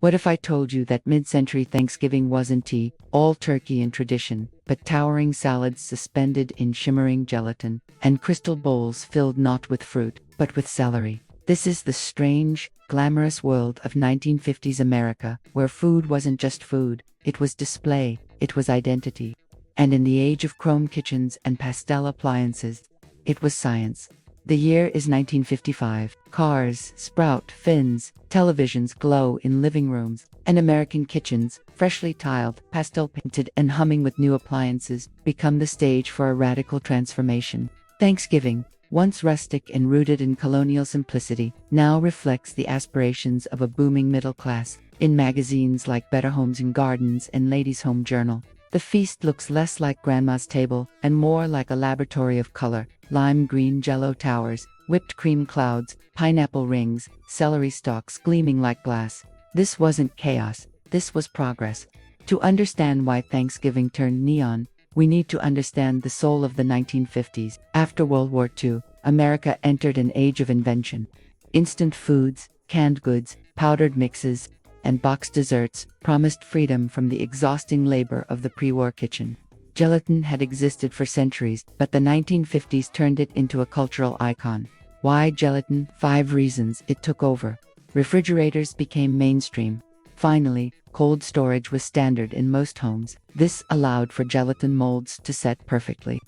What if I told you that mid-century Thanksgiving wasn't tea, all turkey and tradition, but towering salads suspended in shimmering gelatin, and crystal bowls filled not with fruit, but with celery? This is the strange, glamorous world of 1950s America, where food wasn't just food, it was display, it was identity. And in the age of chrome kitchens and pastel appliances, it was science. The year is 1955. Cars sprout fins, televisions glow in living rooms, and American kitchens, freshly tiled, pastel-painted, and humming with new appliances, become the stage for a radical transformation. Thanksgiving, once rustic and rooted in colonial simplicity, now reflects the aspirations of a booming middle class. In magazines like Better Homes and Gardens and Ladies' Home Journal, the feast looks less like grandma's table and more like a laboratory of color. Lime green Jell-O towers, whipped cream clouds, pineapple rings, celery stalks gleaming like glass. This wasn't chaos, this was progress. To understand why Thanksgiving turned neon, we need to understand the soul of the 1950s. After World War II, America entered an age of invention. Instant foods, canned goods, powdered mixes, and boxed desserts promised freedom from the exhausting labor of the pre-war kitchen. Gelatin had existed for centuries, but the 1950s turned it into a cultural icon. Why gelatin? 5 reasons it took over. Refrigerators became mainstream. Finally, cold storage was standard in most homes. This allowed for gelatin molds to set perfectly.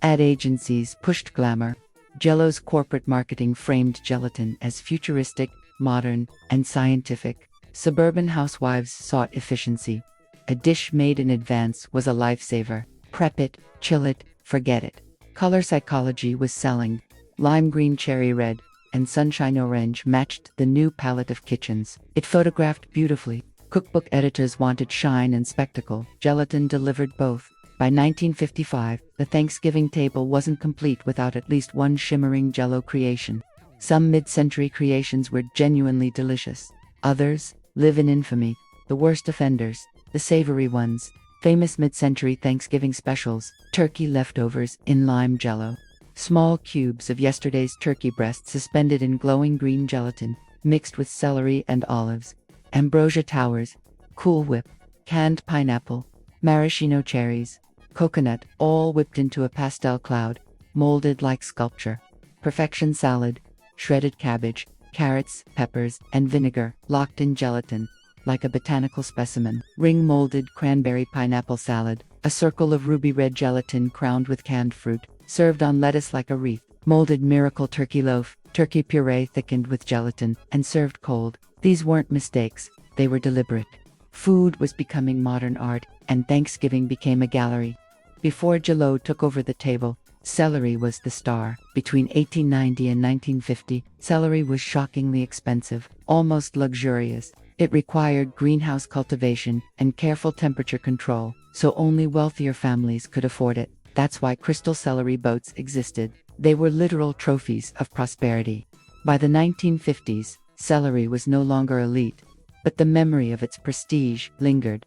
Ad agencies pushed glamour. Jell-O's corporate marketing framed gelatin as futuristic, modern, and scientific. Suburban housewives sought efficiency. A dish made in advance was a lifesaver. Prep it, chill it, forget it. Color psychology was selling. Lime green, cherry red, and sunshine orange matched the new palette of kitchens. It photographed beautifully. Cookbook editors wanted shine and spectacle. Gelatin delivered both. By 1955, the Thanksgiving table wasn't complete without at least one shimmering Jell-O creation. Some mid-century creations were genuinely delicious. Others live in infamy. The worst offenders, the savory ones. Famous mid-century Thanksgiving specials: turkey leftovers in lime Jell-O. Small cubes of yesterday's turkey breast suspended in glowing green gelatin, mixed with celery and olives. Ambrosia towers, Cool Whip, canned pineapple, maraschino cherries, coconut, all whipped into a pastel cloud, molded like sculpture. Perfection salad, shredded cabbage, carrots, peppers, and vinegar, locked in gelatin, like a botanical specimen. Ring-molded cranberry pineapple salad, a circle of ruby red gelatin crowned with canned fruit, served on lettuce like a wreath. Molded miracle turkey loaf, turkey puree thickened with gelatin, and served cold. These weren't mistakes, they were deliberate. Food was becoming modern art, and Thanksgiving became a gallery. Before Jell-O took over the table, celery was the star. Between 1890 and 1950, celery was shockingly expensive, almost luxurious. It required greenhouse cultivation and careful temperature control, so only wealthier families could afford it. That's why crystal celery boats existed. They were literal trophies of prosperity. By the 1950s, celery was no longer elite, but the memory of its prestige lingered.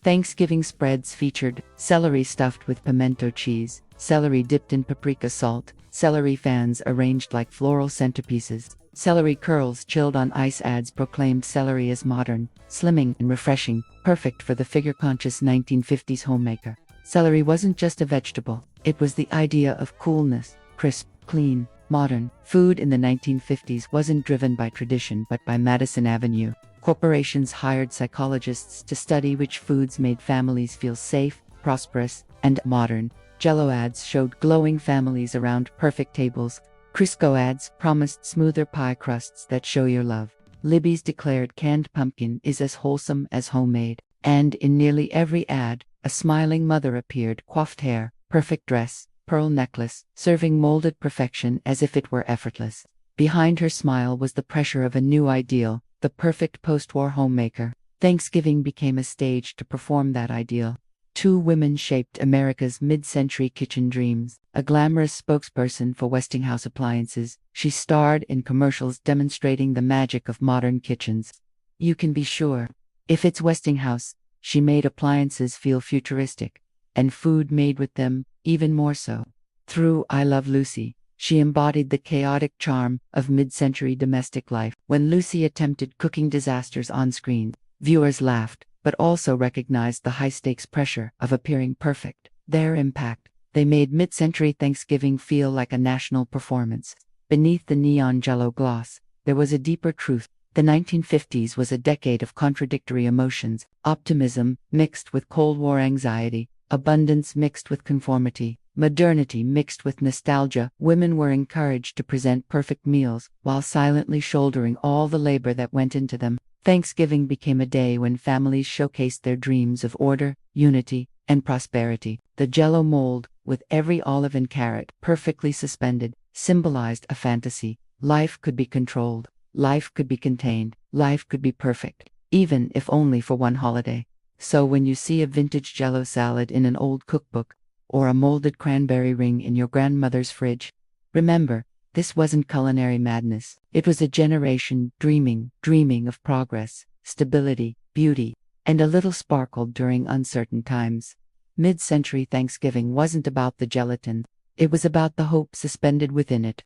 Thanksgiving spreads featured celery stuffed with pimento cheese, celery dipped in paprika salt, celery fans arranged like floral centerpieces. Celery curls chilled on ice ads proclaimed celery as modern, slimming, and refreshing, perfect for the figure-conscious 1950s homemaker. Celery wasn't just a vegetable, it was the idea of coolness, crisp, clean, modern. Food in the 1950s wasn't driven by tradition but by Madison Avenue. Corporations hired psychologists to study which foods made families feel safe, prosperous, and modern. Jell-O ads showed glowing families around perfect tables. Crisco ads promised smoother pie crusts that show your love. Libby's declared canned pumpkin is as wholesome as homemade. And in nearly every ad, a smiling mother appeared, coiffed hair, perfect dress, pearl necklace, serving molded perfection as if it were effortless. Behind her smile was the pressure of a new ideal, the perfect post-war homemaker. Thanksgiving became a stage to perform that ideal. 2 women shaped America's mid-century kitchen dreams. A glamorous spokesperson for Westinghouse appliances, she starred in commercials demonstrating the magic of modern kitchens. You can be sure, if it's Westinghouse, she made appliances feel futuristic, and food made with them even more so. Through I Love Lucy, She embodied the chaotic charm of mid-century domestic life. When Lucy attempted cooking disasters on screen, viewers laughed, but also recognized the high-stakes pressure of appearing perfect. Their impact: they made mid-century Thanksgiving feel like a national performance. Beneath the neon Jell-O gloss, there was a deeper truth. The 1950s was a decade of contradictory emotions: optimism mixed with Cold War anxiety, abundance mixed with conformity, modernity mixed with nostalgia. Women were encouraged to present perfect meals while silently shouldering all the labor that went into them. Thanksgiving became a day when families showcased their dreams of order, unity, and prosperity. The Jell-O mold, with every olive and carrot perfectly suspended, symbolized a fantasy. Life could be controlled. Life could be contained. Life could be perfect, even if only for one holiday. So when you see a vintage Jell-O salad in an old cookbook, or a molded cranberry ring in your grandmother's fridge, remember, this wasn't culinary madness. It was a generation dreaming of progress, stability, beauty, and a little sparkle during uncertain times. Mid-century Thanksgiving wasn't about the gelatin. It was about the hope suspended within it.